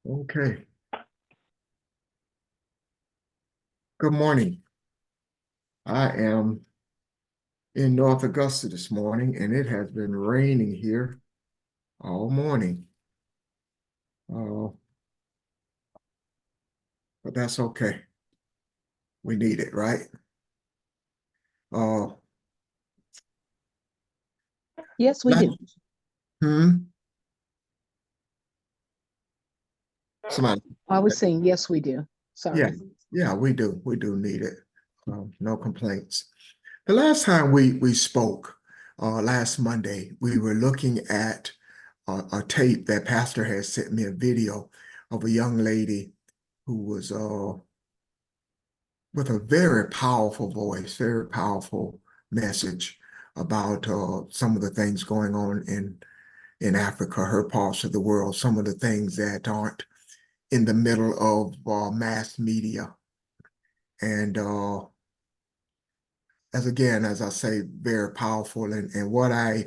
Okay. Good morning. I am in North Augusta this morning, and it has been raining here all morning. Uh, but that's okay. We need it, right? Uh, Yes, we last, do. hmm, somebody, I was saying, yes, we do. yeah, Sorry. yeah, we do. We do need it. No complaints. The last time we spoke, last Monday, we were looking at a tape that Pastor had sent me a video of a young lady who was with a very powerful voice, very powerful message about some of the things going on in Africa, her parts of the world, some of the things that aren't in the middle of mass media. And as I say, very powerful. And what I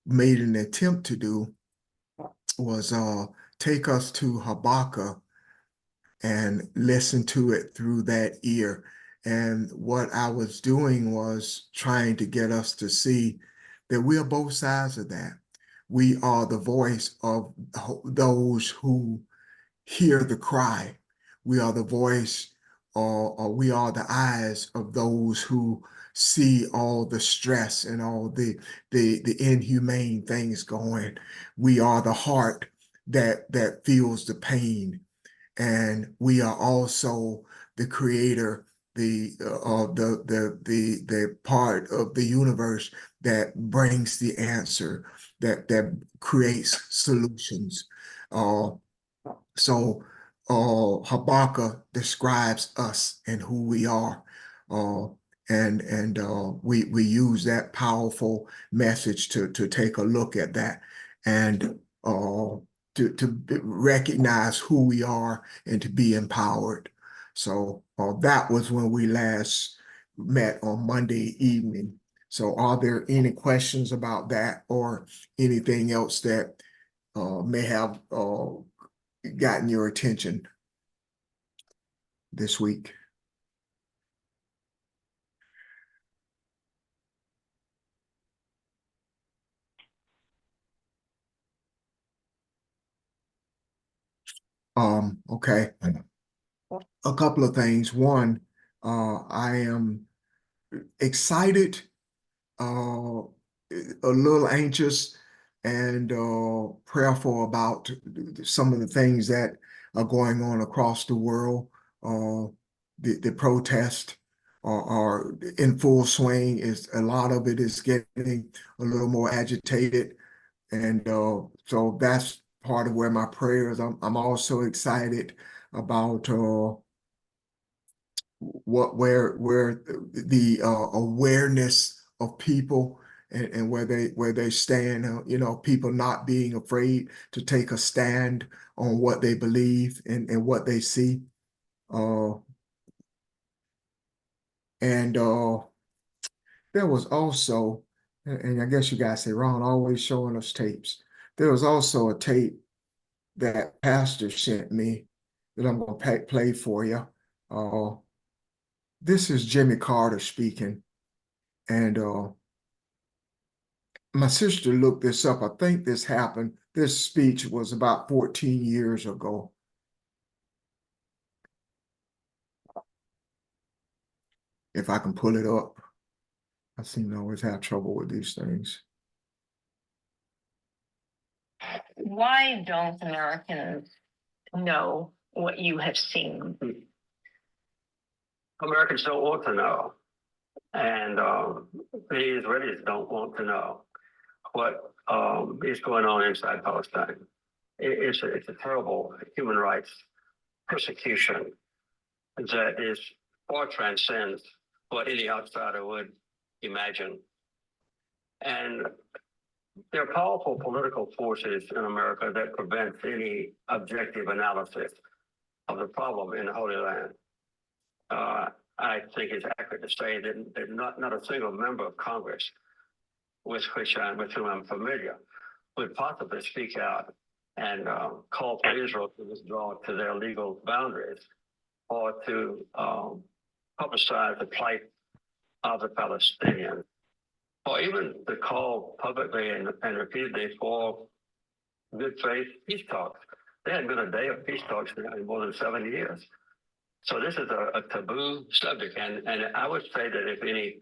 made an attempt to do was take us to Habakkuk and listen to it through that ear. And what I was doing was trying to get us to see that we are both sides of that. We are the voice of those who hear the cry. We are the voice, or we are the eyes of those who see all the stress and all the inhumane things going. We are the heart that feels the pain, and we are also the creator, the part of the universe that brings the answer, that creates solutions. Uh, so Habakkuk describes us and who we are. Uh, and we use that powerful message to take a look at that and to recognize who we are and to be empowered. So that was when we last met on Monday evening. So are there any questions about that or anything else that may have gotten your attention this week? Okay. A couple of things. One, I am excited, a little anxious, and prayerful about some of the things that are going on across the world. Uh, the protest are in full swing. Is a lot of it is getting a little more agitated, and so that's part of where my prayers. I'm also excited about where the awareness of people and where they stand, people not being afraid to take a stand on what they believe and what they see. Uh, and there was also, and I guess you guys say, Ron always showing us tapes. There was also a tape that Pastor sent me that I'm going to play for you. Uh, this is Jimmy Carter speaking. And my sister looked this up. I think this happened. This speech was about 14 years ago. If I can pull it up. I seem to always have trouble with these things. Why don't Americans know what you have seen? Americans don't want to know, and the Israelis don't want to know what is going on inside Palestine. It's a terrible human rights persecution that is far transcends what any outsider would imagine. And there are powerful political forces in America that prevent any objective analysis of the problem in the Holy Land. I think it's accurate to say that not a single member of Congress with whom I'm familiar would possibly speak out and call for Israel to withdraw to their legal boundaries or to publicize the plight of the Palestinians, or even to call publicly and repeatedly for good faith peace talks. There hadn't been a day of peace talks in more than 7 years. So this is a taboo subject. And I would say that if any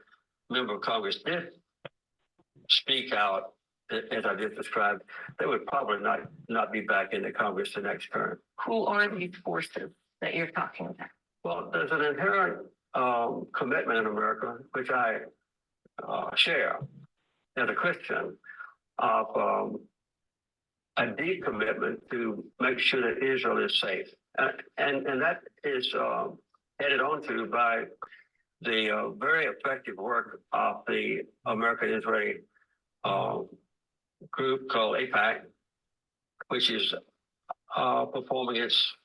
member of Congress did speak out, as I just described, they would probably not be back in the Congress the next term. Who are these forces that you're talking about? Well, there's an inherent commitment in America, which I share as a Christian, of a deep commitment to make sure that Israel is safe. And that is headed on to by the very effective work of the American-Israeli group called AIPAC, which is performing its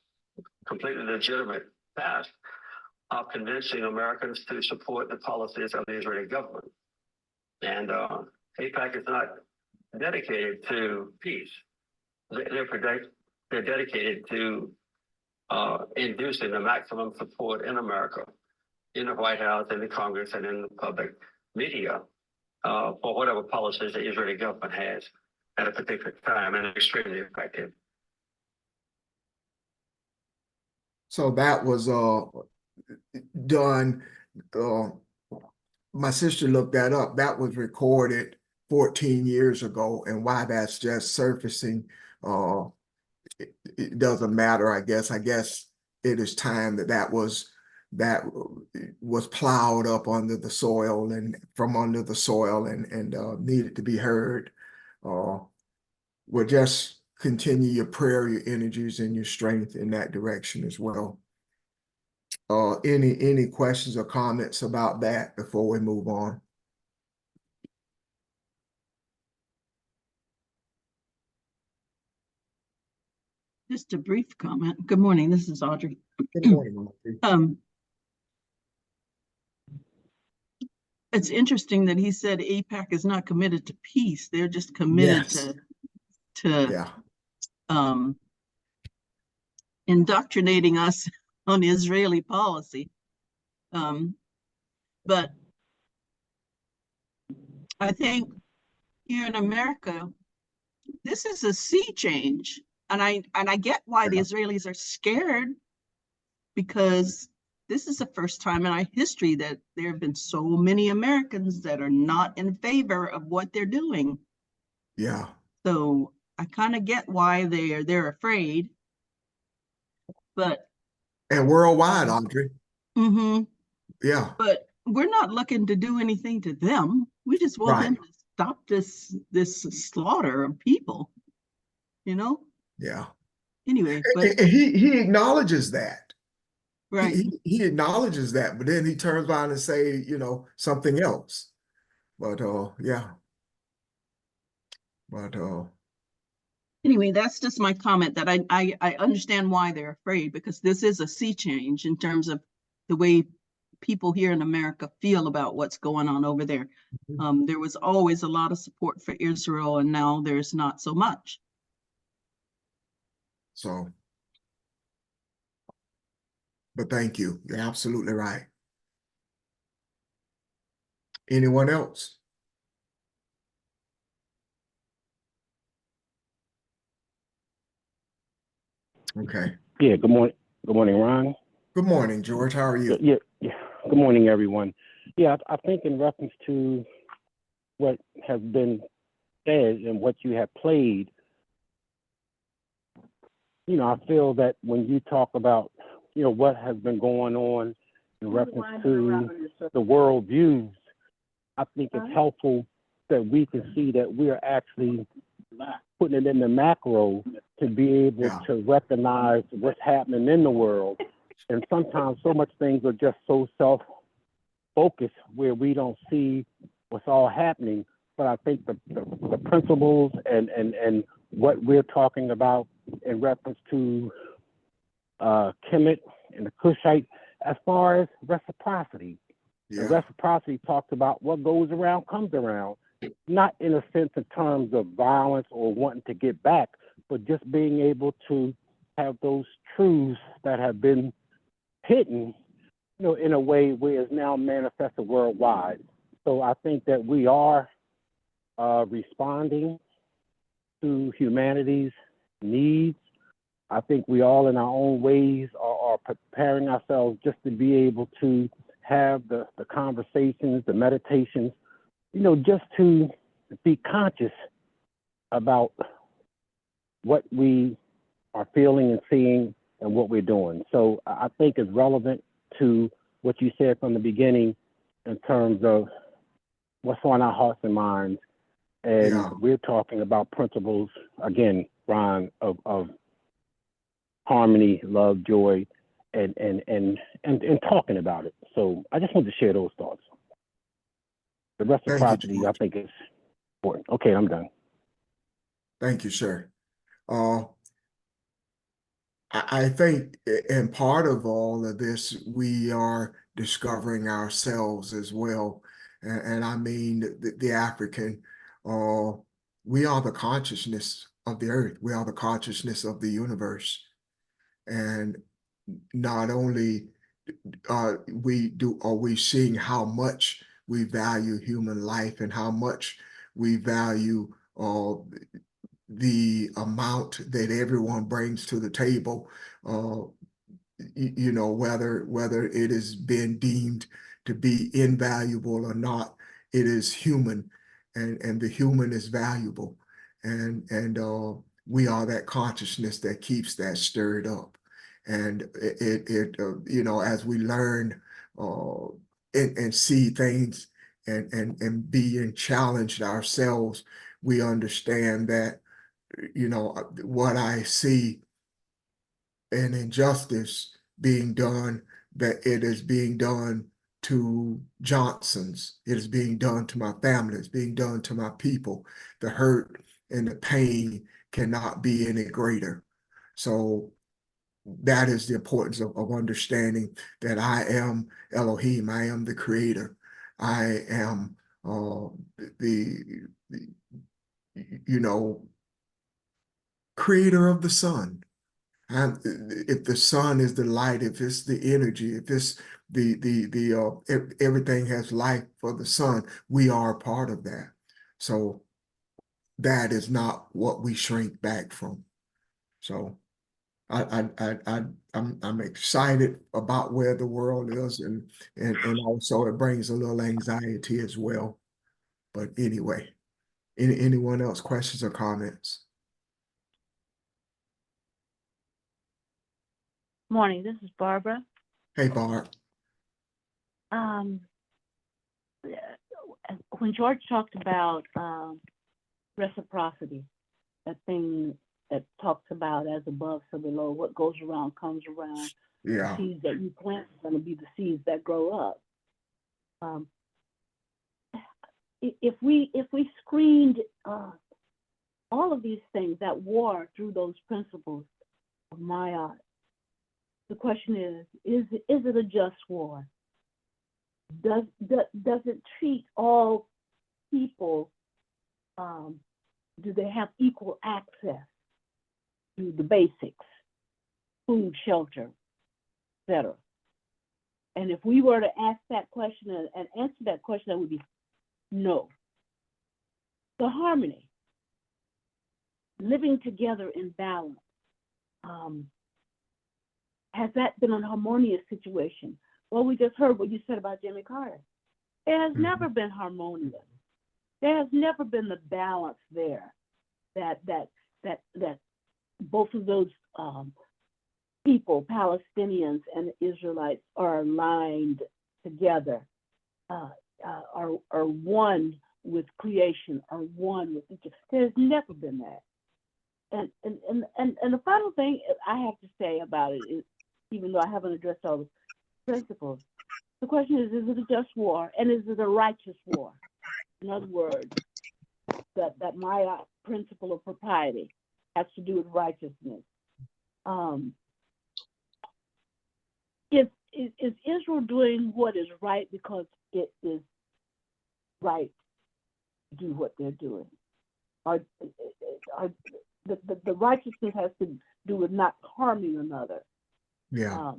completely legitimate task of convincing Americans to support the policies of the Israeli government. And AIPAC is not dedicated to peace. They're dedicated to inducing the maximum support in America, in the White House, in the Congress, and in the public media for whatever policies the Israeli government has at a particular time, and extremely effective. So that was done. My sister looked that up. That was recorded 14 years ago, and why that's just surfacing, it doesn't matter, I guess. I guess it is time that was plowed up under the soil and from under the soil and needed to be heard. Well, just continue your prayer, your energies, and your strength in that direction as well. Any questions or comments about that before we move on? Just a brief comment. Good morning, this is Audrey. Good morning, Audrey. It's interesting that he said AIPAC is not committed to peace. They're just committed Yes. to Yeah. indoctrinating us on Israeli policy. But I think here in America, this is a sea change. And I get why the Israelis are scared, because this is the first time in our history that there have been so many Americans that are not in favor of what they're doing. Yeah. So I kind of get why they're afraid. But And worldwide, Audrey. Yeah. But we're not looking to do anything to them. We just want them to stop this slaughter of people, you know? Yeah. Anyway, and he acknowledges that. Right. He acknowledges that, but then he turns around and say, something else. But yeah. But anyway, that's just my comment, that I understand why they're afraid, because this is a sea change in terms of the way people here in America feel about what's going on over there. There was always a lot of support for Israel, and now there's not so much. So, but thank you. You're absolutely right. Anyone else? Okay. Yeah, good morning. Good morning, Ron. Good morning, George. How are you? Yeah. Good morning, everyone. Yeah, I think in reference to what has been said and what you have played, I feel that when you talk about, what has been going on in reference to the world views, I think it's helpful that we can see that we are actually putting it in the macro to be able to recognize what's happening in the world. And sometimes so much things are just so self-focused where we don't see what's all happening. But I think the principles and what we're talking about in reference to Kemet and the Cushite, as far as reciprocity. And reciprocity talks about what goes around comes around, not in a sense in terms of violence or wanting to get back, but just being able to have those truths that have been hidden, in a way where it's now manifested worldwide. So I think that we are responding to humanity's needs. I think we all in our own ways are preparing ourselves just to be able to have the conversations, the meditations, just to be conscious about what we are feeling and seeing and what we're doing. So I think it's relevant to what you said from the beginning in terms of what's on our hearts and minds. And Yeah. we're talking about principles, again, Ron, of harmony, love, joy, and talking about it. So I just wanted to share those thoughts. The reciprocity, I George. think, is important. Okay, I'm done. Thank you, sir. I think in part of all of this, we are discovering ourselves as well. And I mean the African, we are the consciousness of the earth. We are the consciousness of the universe. And not only are we seeing how much we value human life and how much we value the amount that everyone brings to the table, whether it is being deemed to be invaluable or not, it is human, and the human is valuable, and we are that consciousness that keeps that stirred up, and as we learn and see things and being challenged ourselves, we understand that what I see an injustice being done, that it is being done to Johnsons, it is being done to my family, it's being done to my people. The hurt and the pain cannot be any greater. So that is the importance of understanding that I am Elohim, I am the creator, I am the creator of the sun. And if the sun is the light, if it's the energy, if it's everything has life for the sun, we are a part of that. So that is not what we shrink back from. So I'm excited about where the world is, and also it brings a little anxiety as well. But anyway, anyone else, questions or comments? Morning, this is Barbara. Hey, Barb. When George talked about reciprocity, that thing that talks about as above, so below, what goes around comes around. Yeah. The seeds that you plant are going to be the seeds that grow up. If we screened all of these things that war through those principles of Ma'at, the question is it a just war? Does it treat all people, do they have equal access to the basics, food, shelter, etc.? And if we were to ask that question and answer that question, that would be no. The harmony, living together in balance, has that been a harmonious situation? Well, we just heard what you said about Jimmy Carter. It has never been harmonious. There has never been the balance there that both of those people, Palestinians and Israelites, are aligned together, are one with creation, are one with each other. There's never been that. And the final thing I have to say about it is, even though I haven't addressed all the principles, the question is it a just war, and is it a righteous war? In other words, that my principle of propriety has to do with righteousness. Is Israel doing what is right because it is right to do what they're doing? Or the righteousness has to do with not harming another. Yeah.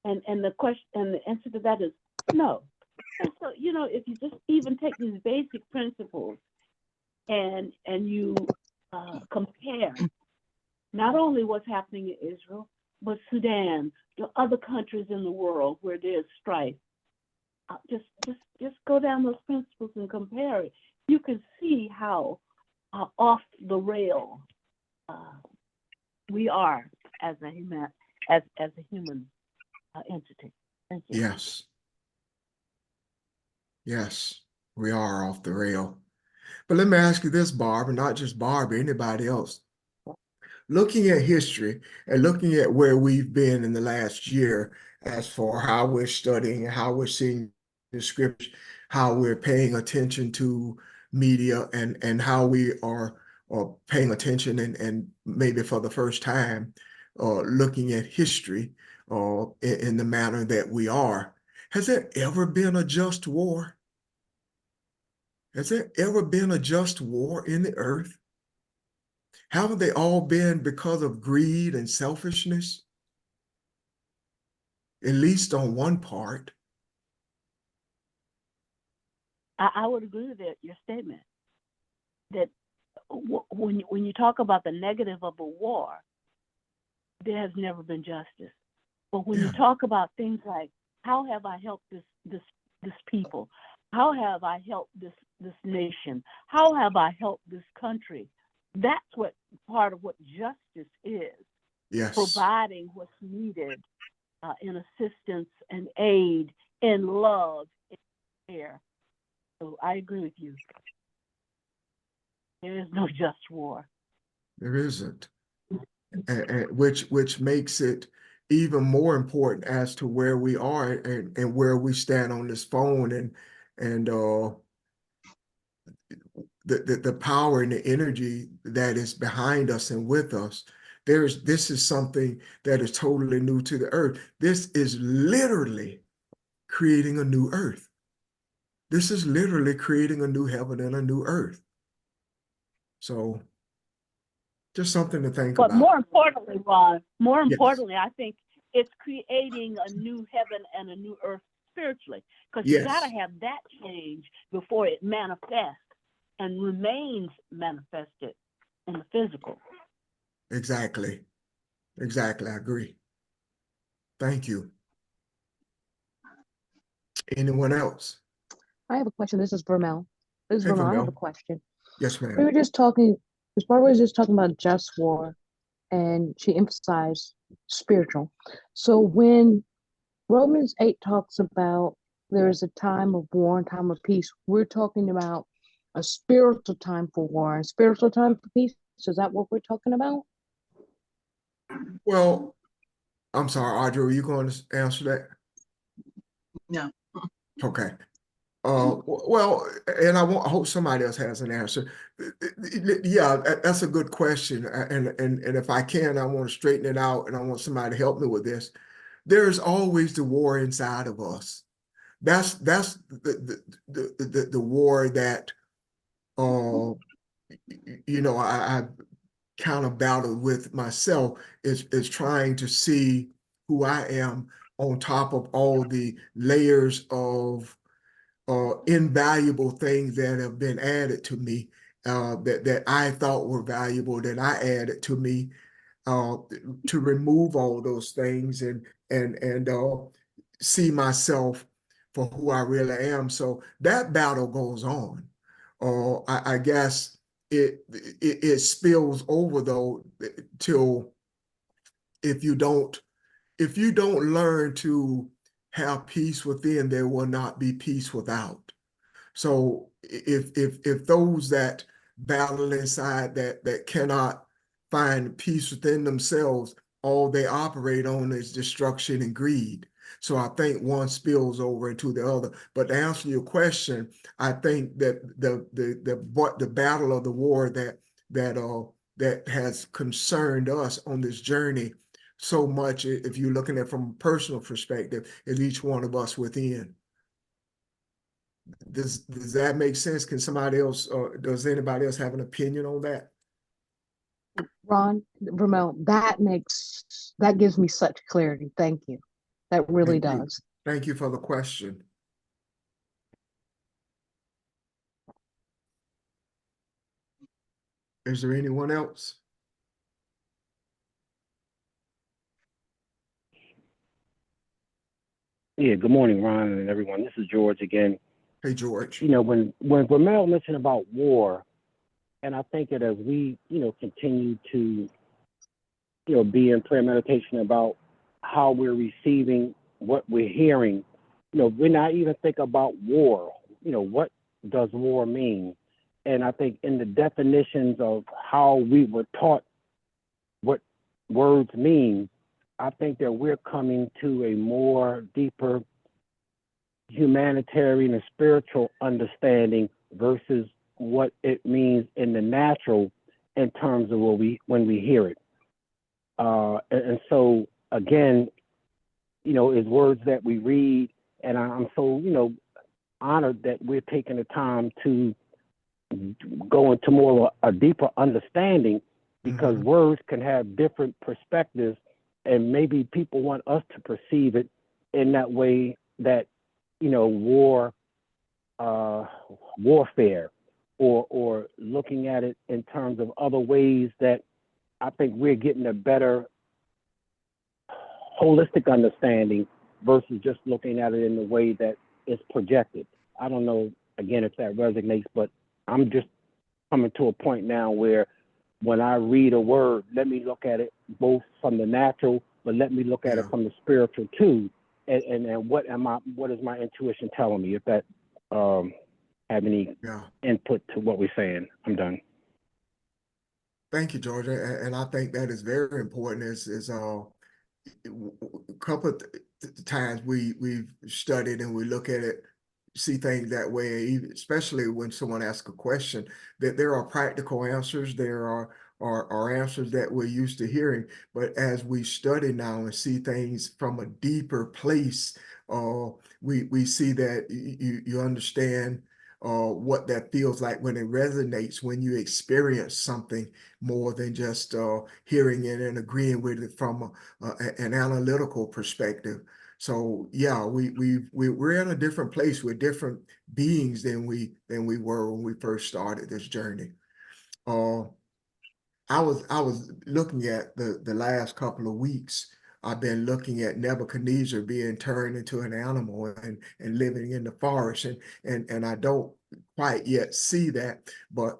And the question and the answer to that is no. And so, if you just even take these basic principles and you compare not only what's happening in Israel, but Sudan, the other countries in the world where there's strife, just go down those principles and compare it. You can see how off the rail we are as a human entity. Thank you. Yes. Yes, we are off the rail. But let me ask you this, Barb, and not just Barb, anybody else. Looking at history and looking at where we've been in the last year as for how we're studying, how we're seeing the scripture, how we're paying attention to media and how we are paying attention and maybe for the first time looking at history in the manner that we are. Has there ever been a just war? Has there ever been a just war in the earth? Haven't they all been because of greed and selfishness? At least on one part. I would agree with your statement that when you talk about the negative of a war, there has never been justice. But when you talk about things like, how have I helped this people? How have I helped this nation? How have I helped this country? That's what part of what justice is. Yes. Providing what's needed in assistance and aid, in love, in care. So I agree with you. There is no just war. There isn't. Which makes it even more important as to where we are and where we stand on this phone and the power and the energy that is behind us and with us. This is something that is totally new to the earth. This is literally creating a new earth. This is literally creating a new heaven and a new earth. So just something to think But about. more importantly, Ron, Yes. I think it's creating a new heaven and a new earth spiritually, because Yes. you got to have that change before it manifests and remains manifested in the physical. Exactly. Exactly. I agree. Thank you. Anyone else? I have a question. This is Vermel. This is Hey, Vermel. I have a Vermel. question. Yes, We ma'am. were just talking, Ms. Barbara was just talking about just war, and she emphasized spiritual. So when Romans 8 talks about there is a time of war and time of peace, we're talking about a spiritual time for war and spiritual time for peace. Is that what we're talking about? Well, I'm sorry, Audrey, are you going to answer that? No. Okay. Well, and I hope somebody else has an answer. Yeah, that's a good question. And if I can, I want to straighten it out and I want somebody to help me with this. There's always the war inside of us. That's the war that I kind of battled with myself is trying to see who I am on top of all the layers of invaluable things that have been added to me that I thought were valuable that I added to me to remove all those things and see myself for who I really am. So that battle goes on. I guess it spills over though till if you don't learn to have peace within, there will not be peace without. So if those that battle inside that cannot find peace within themselves, all they operate on is destruction and greed. So I think one spills over into the other. But to answer your question, I think that the battle of the war that has concerned us on this journey so much, if you're looking at it from a personal perspective, is each one of us within. Does that make sense? Can somebody else, does anybody else have an opinion on that? Ron, Ramel, that gives me such clarity. Thank you. That really Thank you. does. Thank you for the question. Is there anyone else? Yeah, good morning, Ron, and everyone. This is George again. Hey, George. You know, when Ramel mentioned about war, and I think that as we, continue to, be in prayer meditation about how we're receiving what we're hearing, we're not even thinking about war. What does war mean? And I think in the definitions of how we were taught what words mean, I think that we're coming to a more deeper humanitarian and spiritual understanding versus what it means in the natural in terms of when we hear it. And so again, is words that we read, and I'm so honored that we're taking the time to go into more of a deeper understanding, because words can have different perspectives, and maybe people want us to perceive it in that way, that warfare, or looking at it in terms of other ways that I think we're getting a better holistic understanding versus just looking at it in the way that it's projected. I don't know, again, if that resonates, but I'm just coming to a point now where when I read a word, let me look at it both from the natural, but let me look at it from the spiritual too. And what is my intuition telling me? If that have any input to what we're saying, I'm done. Thank you, Georgia. And I think that is very important. A couple of times we've studied and we look at it, see things that way, especially when someone asks a question, that there are practical answers, there are answers that we're used to hearing. But as we study now and see things from a deeper place, we see that you understand what that feels like when it resonates, when you experience something more than just hearing it and agreeing with it from an analytical perspective. So yeah, we're in a different place with different beings than we were when we first started this journey. I was looking at the last couple of weeks. I've been looking at Nebuchadnezzar being turned into an animal and living in the forest, and I don't quite yet see that, but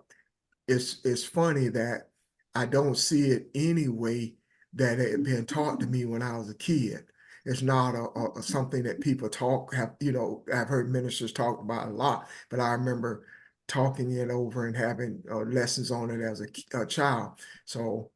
it's funny that I don't see it any way that it had been taught to me when I was a kid. It's not a something that people I've heard ministers talk about a lot, but I remember talking it over and having lessons on it as a child. So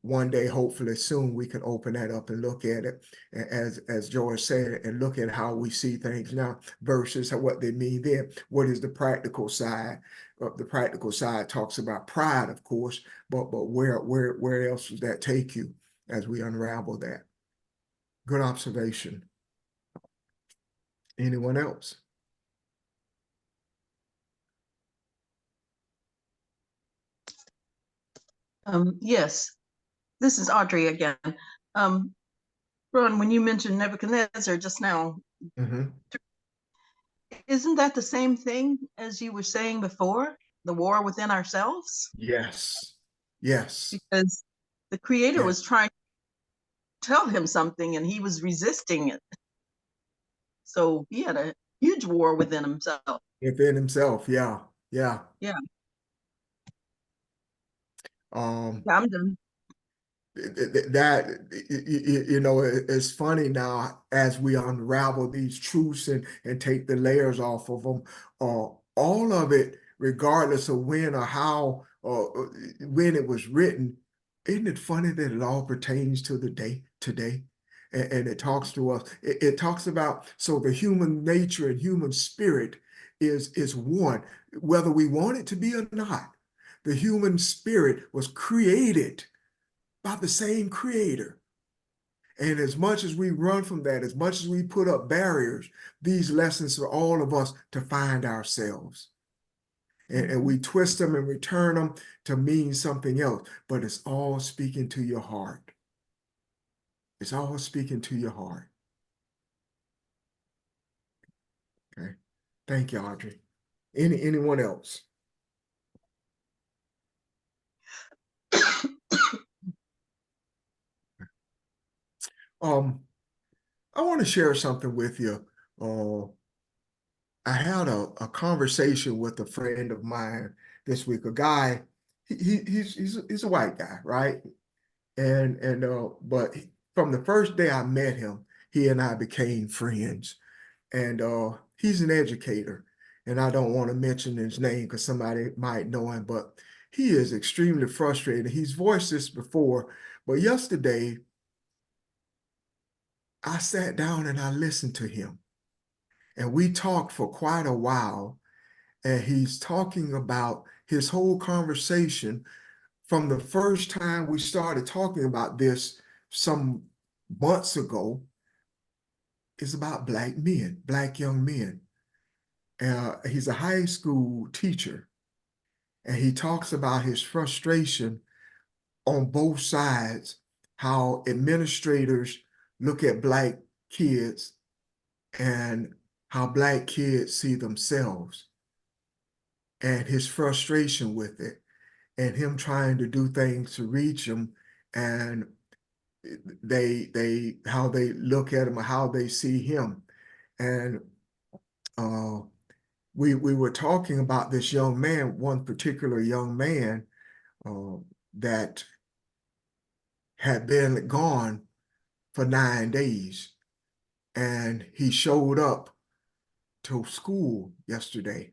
one day, hopefully soon, we can open that up and look at it, as George said, and look at how we see things now versus what they mean then. What is the practical side? The practical side talks about pride, of course, but where else does that take you as we unravel that? Good observation. Anyone else? Yes, this is Audrey again. Ron, when you mentioned Nebuchadnezzar just now, isn't that the same thing as you were saying before, the war within ourselves? Yes. Yes. Because the Creator was trying to tell him something and he was resisting it. So he had a huge war within himself. Within himself, yeah. Yeah. I'm done. That it's funny now as we unravel these truths and take the layers off of them, all of it, regardless of when or how or when it was written. Isn't it funny that it all pertains to the day today? And it talks to us. It talks about, so the human nature and human spirit is one, whether we want it to be or not. The human spirit was created by the same creator. And as much as we run from that, as much as we put up barriers, these lessons for all of us to find ourselves. and we twist them and return them to mean something else, but it's all speaking to your heart. It's all speaking to your heart. Okay. Thank you, Audrey. Anyone else? I want to share something with you. I had a conversation with a friend of mine this week. A guy, he's a white guy, right? But from the first day I met him, he and I became friends. And he's an educator, and I don't want to mention his name because somebody might know him, but he is extremely frustrated. He's voiced this before, but yesterday I sat down and I listened to him, and we talked for quite a while. And he's talking about his whole conversation from the first time we started talking about this some months ago is about black men, black young men. He's a high school teacher, and he talks about his frustration on both sides, how administrators look at black kids and how black kids see themselves, and his frustration with it, and him trying to do things to reach them, and how they look at him, or how they see him. And we were talking about this young man, one particular young man that had been gone for 9 days, and he showed up to school yesterday.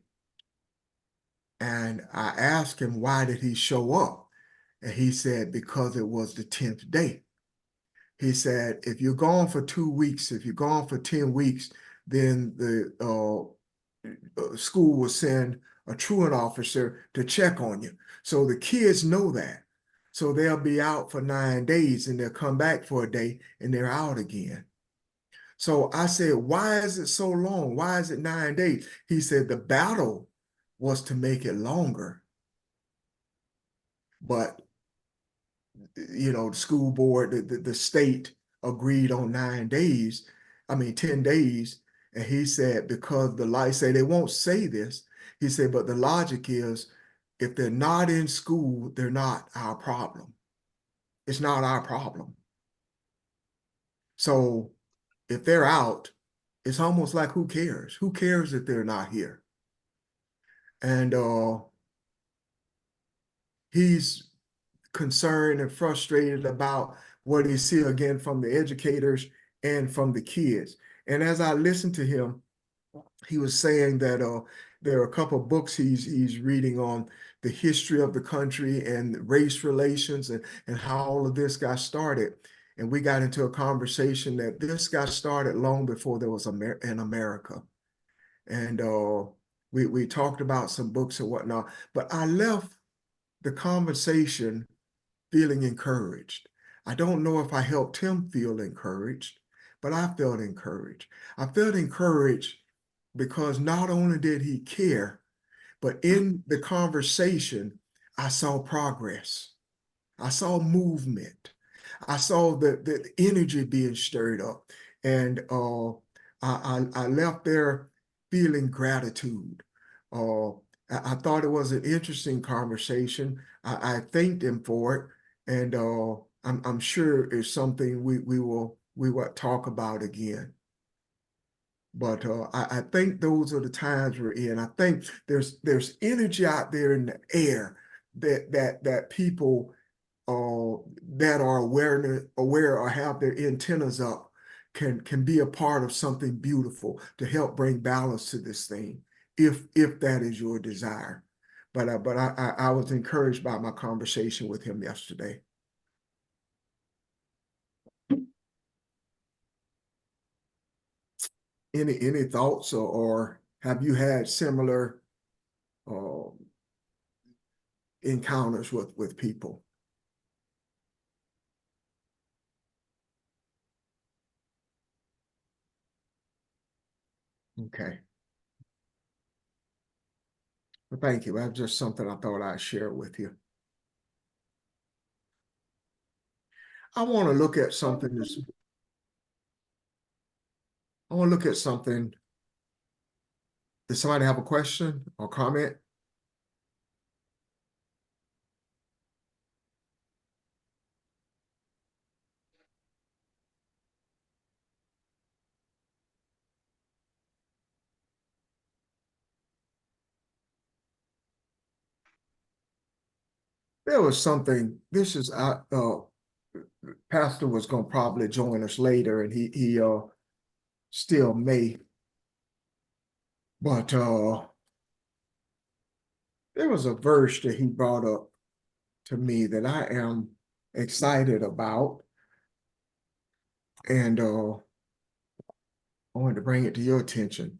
And I asked him, why did he show up? And he said, because it was the 10th day. He said, if you're gone for 2 weeks, if you're gone for 10 weeks, then the school will send a truant officer to check on you. So the kids know that. So they'll be out for 9 days, and they'll come back for a day and they're out again. So I said, why is it so long? Why is it 9 days? He said, the battle was to make it longer. But, the school board, the state agreed on 9 days, 10 days. And he said, because the light say they won't say this. He said, but the logic is, if they're not in school, they're not our problem. It's not our problem. So if they're out, it's almost like, who cares? Who cares if they're not here? And he's concerned and frustrated about what he see again from the educators and from the kids. And as I listened to him, he was saying that there are a couple of books he's reading on the history of the country and race relations, and how all of this got started. And we got into a conversation that this got started long before there was an America. And we talked about some books and whatnot, but I left the conversation feeling encouraged. I don't know if I helped him feel encouraged, but I felt encouraged. I felt encouraged because not only did he care, but in the conversation, I saw progress. I saw movement. I saw the energy being stirred up. And I left there feeling gratitude. I thought it was an interesting conversation. I thanked him for it. And I'm sure it's something we will talk about again. But I think those are the times we're in. I think there's energy out there in the air that people that are aware or have their antennas up can be a part of something beautiful to help bring balance to this thing, if that is your desire. But I was encouraged by my conversation with him yesterday. Any thoughts, or have you had similar encounters with people? Okay. But thank you. That's just something I thought I'd share with you. I want to look at something I want to look at something. Does somebody have a question or comment? There was something, this is, Pastor was going to probably join us later, and he still may. But there was a verse that he brought up to me that I am excited about. And I wanted to bring it to your attention.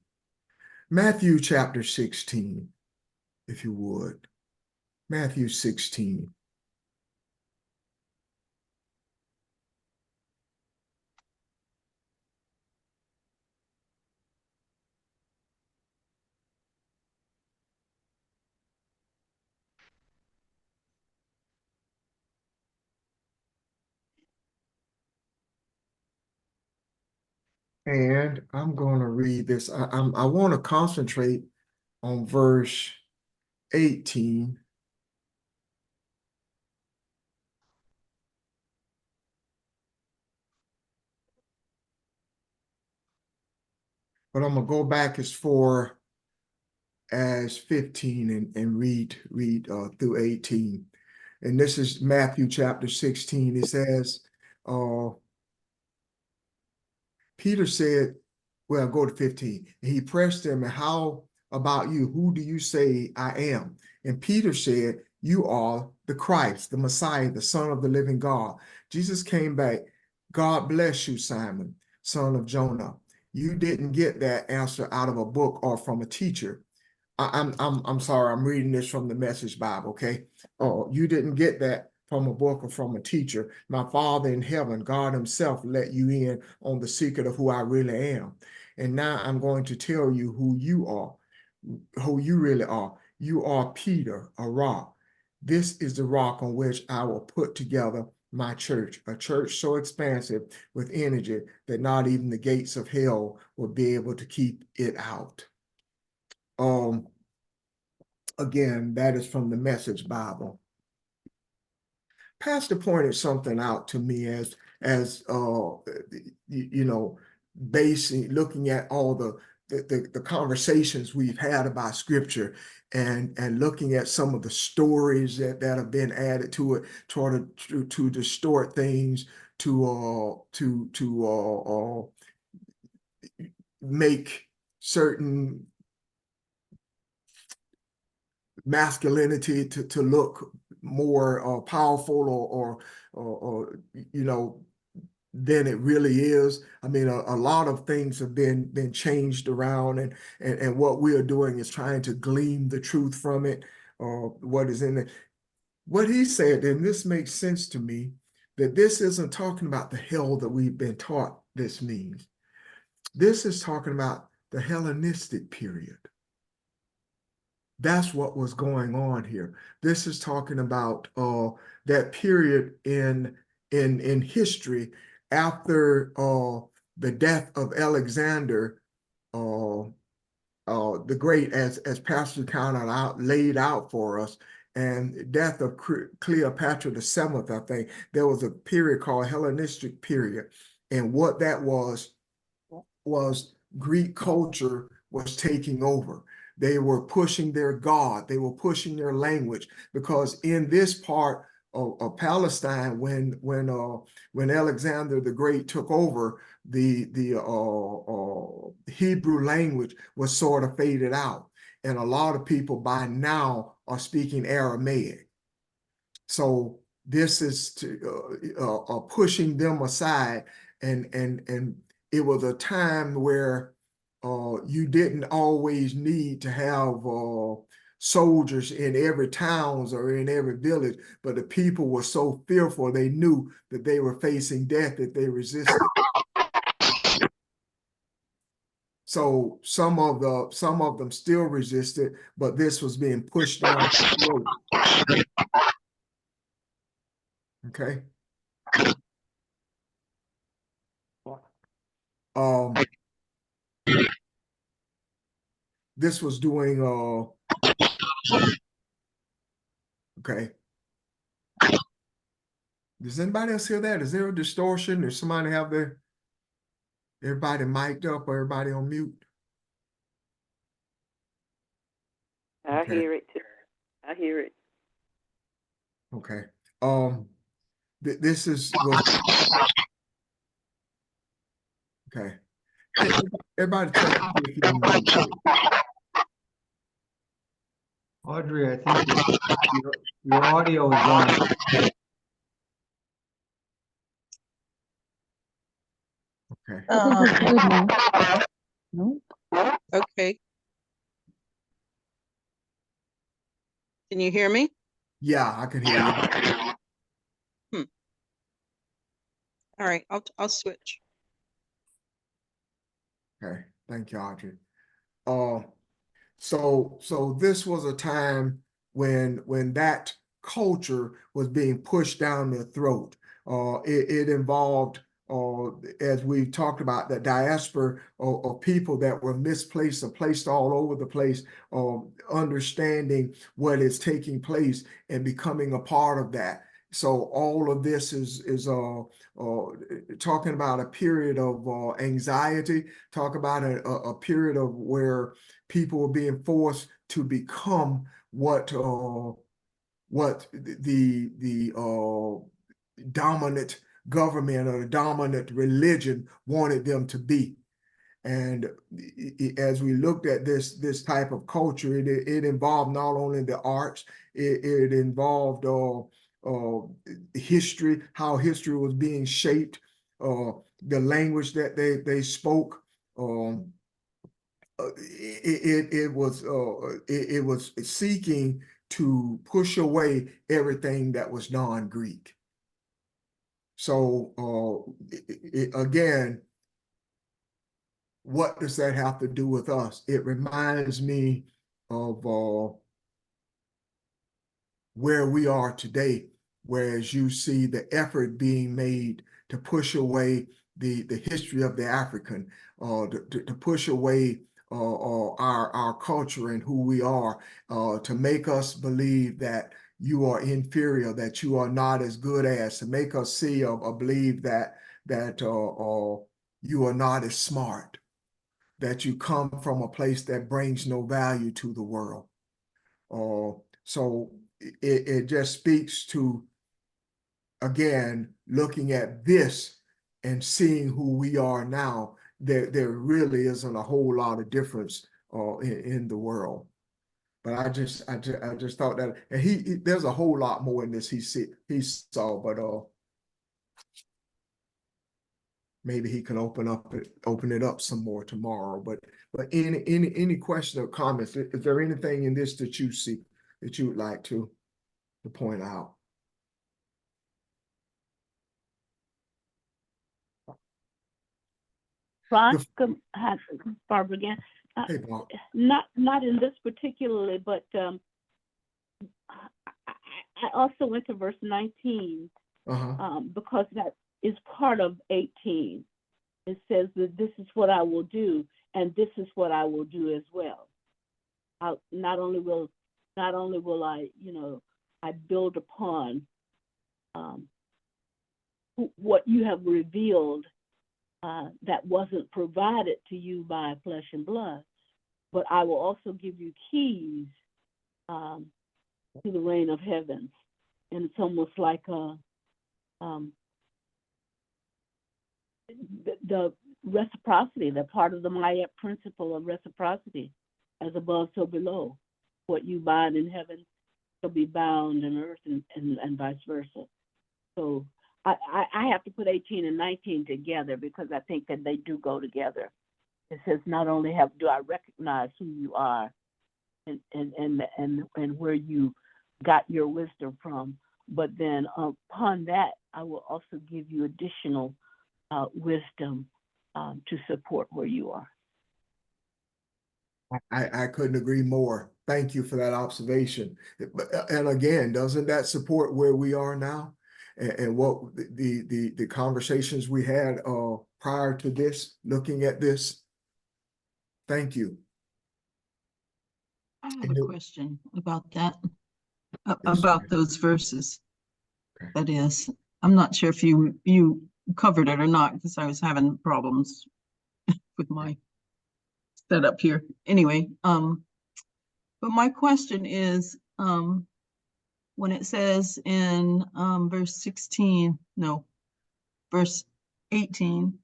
Matthew chapter 16, if you would. Matthew 16. And I'm going to read this. I want to concentrate on verse 18. But I'm going to go back as far as 15 and read through 18. And this is Matthew chapter 16. It says, Peter said, well, go to 15. And he pressed him, and how about you? Who do you say I am? And Peter said, you are the Christ, the Messiah, the Son of the living God. Jesus came back. God bless you, Simon, son of Jonah. You didn't get that answer out of a book or from a teacher. I'm sorry, I'm reading this from the Message Bible, okay? Oh, you didn't get that from a book or from a teacher. My Father in heaven, God himself, let you in on the secret of who I really am. And now I'm going to tell you who you are, who you really are. You are Peter, a rock. This is the rock on which I will put together my church, a church so expansive with energy that not even the gates of hell will be able to keep it out. Again, that is from the Message Bible. Pastor pointed something out to me as you know, looking at all the conversations we've had about scripture and looking at some of the stories that have been added to it to distort things, to make certain masculinity to look more powerful or you know, than it really is. I mean, a lot of things have been changed around, and what we are doing is trying to glean the truth from it, or what is in it. What he said, and this makes sense to me, that this isn't talking about the hell that we've been taught this means. This is talking about the Hellenistic period. That's what was going on here. This is talking about that period in history after the death of Alexander the Great, as Pastor kind of laid out for us, and death of Cleopatra the Seventh. I think there was a period called Hellenistic period, and what that was Greek culture was taking over. They were pushing their God. They were pushing their language, because in this part of Palestine, when Alexander the Great took over, the Hebrew language was sort of faded out, and a lot of people by now are speaking Aramaic. So this is pushing them aside, and it was a time where you didn't always need to have soldiers in every towns or in every village, but the people were so fearful, they knew that they were facing death, that they resisted. So some of them still resisted, but this was being pushed down the throat. Okay. This was doing okay. Does anybody else hear that? Is there a distortion? Does somebody have everybody mic'd up or everybody on mute? I Okay. hear it too. I hear it. Okay. This was okay. Everybody check to see if you're on mute. Audrey, I think your audio is on. Okay. I think we're good now. Nope. Okay. Can you hear me? Yeah, I can hear you. All right, I'll switch. Okay. Thank you, Audrey. So this was a time when that culture was being pushed down their throat. It involved, as we talked about, the diaspora of people that were misplaced or placed all over the place, understanding what is taking place and becoming a part of that. So all of this is talking about a period of anxiety, talk about a period of where people were being forced to become what the dominant government or the dominant religion wanted them to be. And as we looked at this type of culture, it involved not only the arts, it involved history, how history was being shaped, the language that they spoke. It was seeking to push away everything that was non-Greek. So again, what does that have to do with us? It reminds me of where we are today, whereas you see the effort being made to push away the history of the African, to push away our culture and who we are, to make us believe that you are inferior, that you are not as good as, to make us see or believe that you are not as smart, that you come from a place that brings no value to the world. So it just speaks to, again, looking at this and seeing who we are now, there really isn't a whole lot of difference in the world. But I just thought that, and there's a whole lot more in this he saw, but maybe he can open it up some more tomorrow. But any question or comments? Is there anything in this that you see that you would like to point out? Ron, Barbara again. Hey, Bob. Not in this particularly, but I also went to verse 19 because that is part of 18. It says that this is what I will do, and this is what I will do as well. Not only will I, I build upon what you have revealed that wasn't provided to you by flesh and blood, but I will also give you keys to the reign of heavens. And it's almost like the reciprocity, the part of the Maya principle of reciprocity, as above, so below. What you bind in heaven shall be bound in earth, and vice versa. So I have to put 18 and 19 together because I think that they do go together. It says not only do I recognize who you are and where you got your wisdom from, but then upon that, I will also give you additional wisdom to support where you are. I couldn't agree more. Thank you for that observation. And again, doesn't that support where we are now? And what the conversations we had prior to this, looking at this? Thank you. I have And a it- question about that, Yes, about ma'am. those verses. Okay. That is, I'm not sure if you covered it or not, because I was having problems with my setup here. Anyway, but my question is, when it says in verse 16, no, verse 18,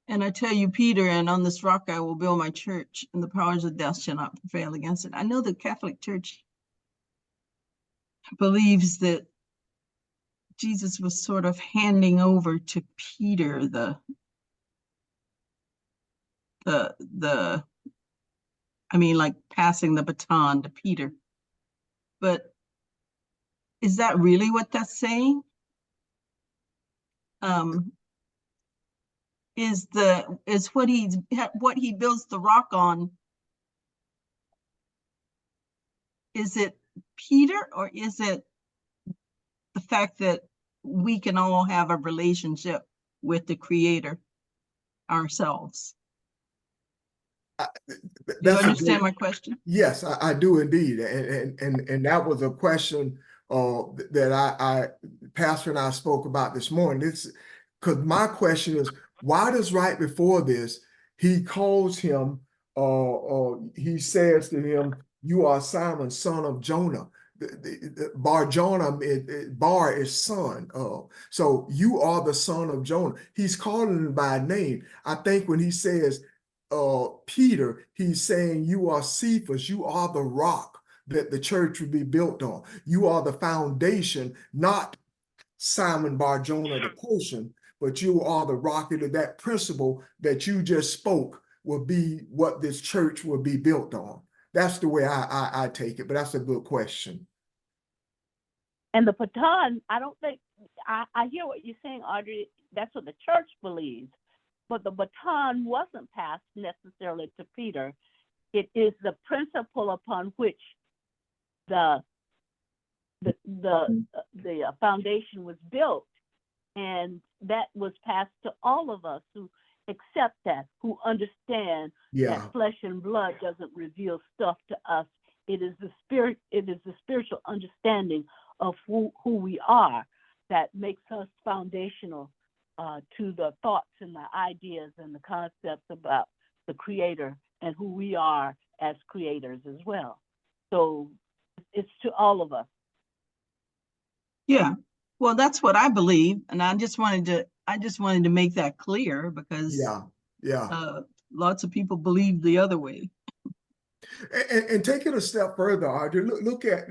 and I tell you, Peter, and on this rock I will build my church, and the powers of death shall not prevail against it. I know the Catholic Church believes that Jesus was sort of handing over to Peter I mean, like passing the baton to Peter. But is that really what that's saying? Is what he builds the rock on, is it Peter, or is it the fact that we can all have a relationship with the Creator ourselves? Do you That's a understand great- my question? Yes, I do indeed. And that was a question that I Pastor and I spoke about this morning. It's because my question is, why does right before this, he calls him, he says to him, you are Simon, son of Jonah. Bar Jonah, Bar is son of. So you are the son of Jonah. He's calling him by name. I think when he says, Peter, he's saying you are Cephas, you are the rock that the church would be built on. You are the foundation, not Simon Bar Jonah the person, but you are the rock of that principle that you just spoke will be what this church will be built on. That's the way I take it, but that's a good question. And the baton, I don't think, I hear what you're saying, Audrey. That's what the church believes. But the baton wasn't passed necessarily to Peter. It is the principle upon which the foundation was built, and that was passed to all of us who accept that, who understand that flesh and blood doesn't reveal stuff to us. It is the spirit. It is the spiritual understanding of who we are that makes us foundational to the thoughts and the ideas and the concepts about the Creator and who we are as creators as well. So it's to all of us. Yeah, well, that's what I believe, and I just wanted to make that clear, because lots of people believe the other way. And take it a step further, Audrey. Look at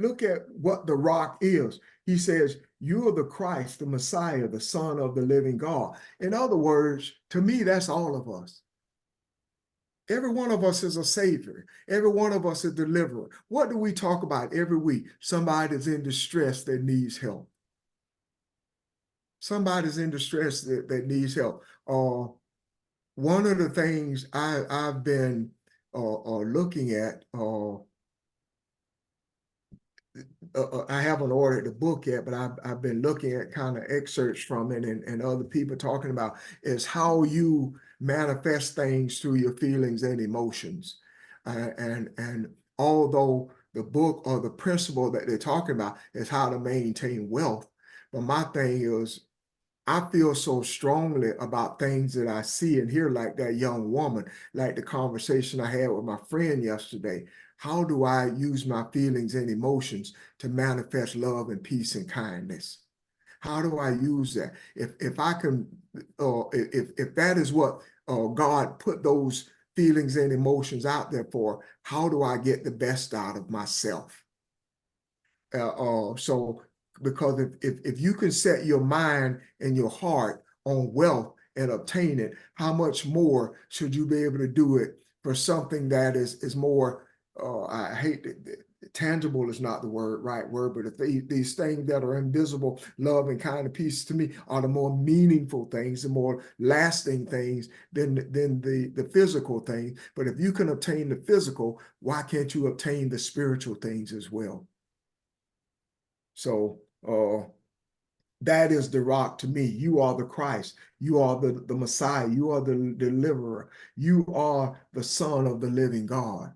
what the rock is. He says, you are the Christ, the Messiah, the Son of the living God. In other words, to me, that's all of us. Every one of us is a savior. Every one of us is a deliverer. What do we talk about every week? Somebody's in distress that needs help. Somebody's in distress that needs help. One of the things I've been looking at, I haven't ordered the book yet, but I've been looking at kind of excerpts from it and other people talking about is how you manifest things through your feelings and emotions. And although the book or the principle that they're talking about is how to maintain wealth, but my thing is, I feel so strongly about things that I see and hear, like that young woman, like the conversation I had with my friend yesterday. How do I use my feelings and emotions to manifest love and peace and kindness? How do I use that? If I can, if that is what God put those feelings and emotions out there for, how do I get the best out of myself? So because if you can set your mind and your heart on wealth and obtain it, how much more should you be able to do it for something that is more, I hate tangible is not the right word, but if these things that are invisible, love and kind of peace to me are the more meaningful things, the more lasting things than the physical thing. But if you can obtain the physical, why can't you obtain the spiritual things as well? So that is the rock to me. You are the Christ. You are the Messiah. You are the deliverer. You are the Son of the living God.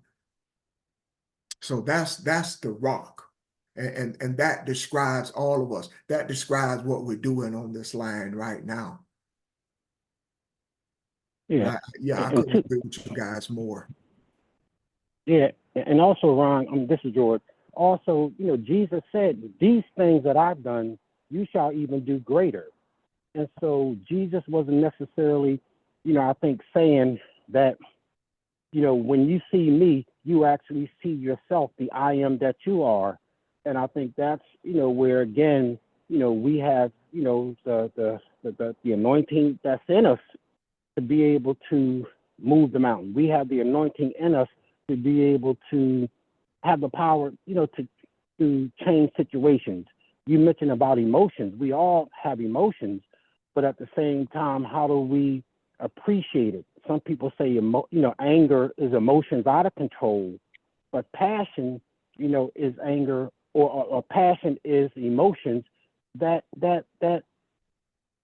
So that's the rock. And that describes all of us. That describes what we're doing on this line right now. Yeah. I And couldn't agree with you guys more. Yeah, and also, Ron, this is George. Also, Jesus said, "These things that I've done, you shall even do greater." And so Jesus wasn't necessarily, I think saying that, when you see me, you actually see yourself, the I am that you are. And I think that's, where again, we have, the anointing that's in us to be able to move the mountain. We have the anointing in us to be able to have the power, to change situations. You mentioned about emotions. We all have emotions, but at the same time, how do we appreciate it? Some people say, anger is emotions out of control, but passion, is anger, or passion is emotions that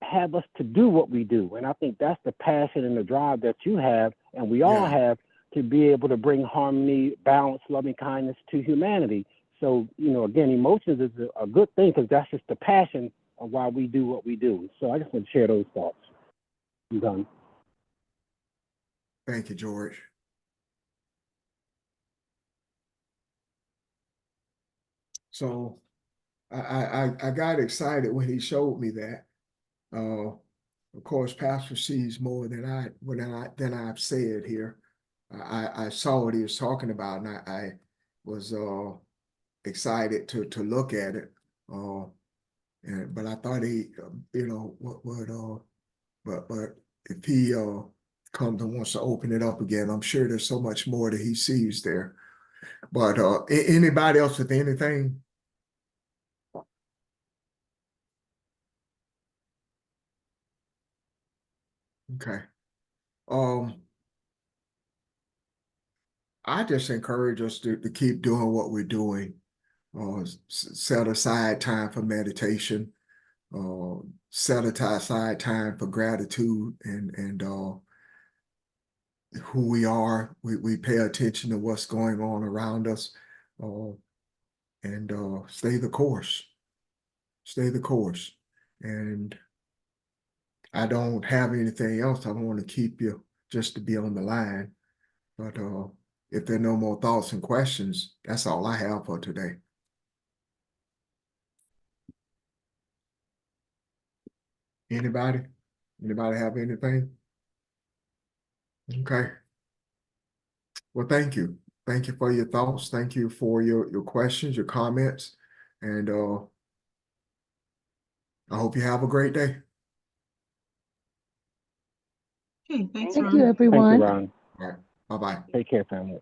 have us to do what we do. And I think that's the passion and the drive that you have, and we all have, to be able to bring harmony, balance, loving kindness to humanity. So, again, emotions is a good thing, because that's just the passion of why we do what we do. So I just want to share those thoughts. I'm done. Thank you, George. So I got excited when he showed me that. Of course, Pastor sees more than I've said here. I saw what he was talking about, and I was excited to look at it. But I thought he, but if he comes and wants to open it up again, I'm sure there's so much more that he sees there. But anybody else with anything? Okay. I just encourage us to keep doing what we're doing. Set aside time for meditation. Set aside time for gratitude and who we are. We pay attention to what's going on around us, and stay the course. Stay the course. And I don't have anything else. I want to keep you just to be on the line. But if there are no more thoughts and questions, that's all I have for today. Anybody? Anybody have anything? Okay. Well, thank you. Thank you for your thoughts. Thank you for your questions, your comments. And I hope you have a great day. Okay, thanks, Thank Ron. you, everyone. Thank you, Ron. All right. Bye-bye. Take care, family.